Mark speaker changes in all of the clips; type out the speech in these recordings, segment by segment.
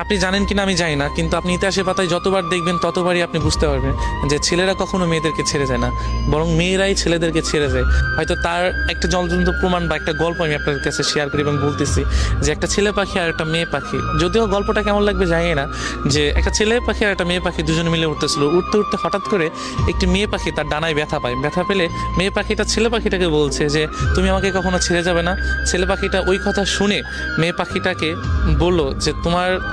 Speaker 1: আপনি জানেন কিনা আমি জানি না, কিন্তু আপনি ইতিহাসের পাতায় যতবার দেখবেন ততবারই আপনি বুঝতে পারবেন যে ছেলেরা কখনো মেয়েদেরকে ছেড়ে যায় না, বরং মেয়েরাই ছেলেদেরকে ছেড়ে যায়। হয়তো তার একটা জ্বলন্ত প্রমাণ বা একটা গল্প আমি আপনাদের কাছে শেয়ার করি এবং বলতেছি যে একটা ছেলে পাখি আর একটা মেয়ে পাখি, যদিও গল্পটা কেমন লাগবে জানি না, যে একটা ছেলে পাখি আর একটা মেয়ে পাখি দুজনে মিলে উঠতেছিল, উঠতে উঠতে হঠাৎ করে একটি মেয়ে পাখি তার ডানায় ব্যথা পায়। ব্যথা পেলে মেয়ে পাখিটা ছেলে পাখিটাকে বলছে যে তুমি আমাকে কখনো ছেড়ে যাবে না। ছেলে পাখিটা ওই কথা শুনে মেয়ে পাখিটাকে বললো যে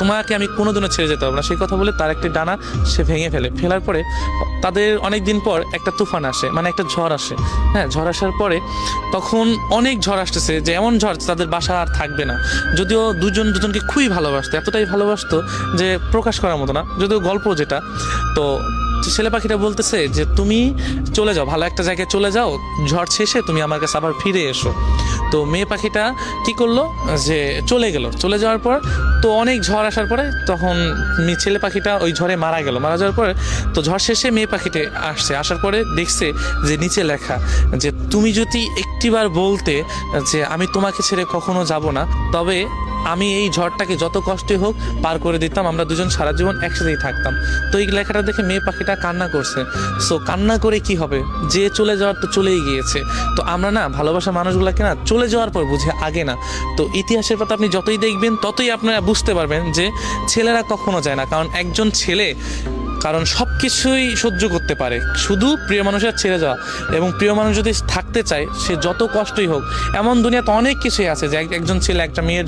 Speaker 1: তোমাকে আমি কোনোদিনও ছেড়ে যেতে পারবো না। সেই কথা বলে তার একটি ডানা সে ভেঙে ফেলে। ফেলার পরে তাদের অনেক দিন পর একটা তুফান আসে, মানে একটা ঝড় আসে। হ্যাঁ, ঝড় আসার পরে তখন অনেক ঝড় আসতেছে, যে এমন ঝড় তাদের বাসা আর থাকবে না। যদিও দুজনকে খুবই ভালোবাসতো, এতটাই ভালোবাসতো যে প্রকাশ করার মতো না, যদিও গল্প যেটা। তো ছেলে পাখিটা বলতেছে যে তুমি চলে যাও, ভালো একটা জায়গায় চলে যাও, ঝড় শেষে তুমি আমার কাছে আবার ফিরে এসো। তো মেয়ে পাখিটা কি করলো, যে চলে গেল। চলে যাওয়ার পর তো অনেক ঝড় আসার পরে তখন ছেলে পাখিটা ওই ঝড়ে মারা গেল। মারা যাওয়ার পরে তো ঝড় শেষে মেয়ে পাখিটা আসার পরে দেখছে যে নিচে লেখা যে তুমি যদি একটিবার বলতে যে আমি তোমাকে ছেড়ে কখনো যাব না, তবে আমি এই ঝড়টাকে যত কষ্টই হোক পার করে দিতাম, আমরা দুজন সারা জীবন একসাথেই থাকতাম। তো এই লেখাটা দেখে মেয়ে পাখিটা কান্না করছে। সো কান্না করে কি হবে, যে চলে যাওয়ার তো চলেই গিয়েছে। তো আমরা না ভালোবাসা মানুষগুলোকে না চলে যাওয়ার পর বুঝে, আগে না। তো ইতিহাসের পাতা আপনি যতই দেখবেন ততই আপনারা বুঝতে পারবেন যে ছেলেরা কখনো যায় না, কারণ একজন ছেলে সব কিছুই সহ্য করতে পারে, শুধু প্রিয় মানুষের ছেড়ে যাওয়া। এবং প্রিয় মানুষ যদি থাকতে চায়, সে যত কষ্টই হোক, এমন দুনিয়াতে অনেক কিছুই আছে যে একজন ছেলে একটা মেয়ের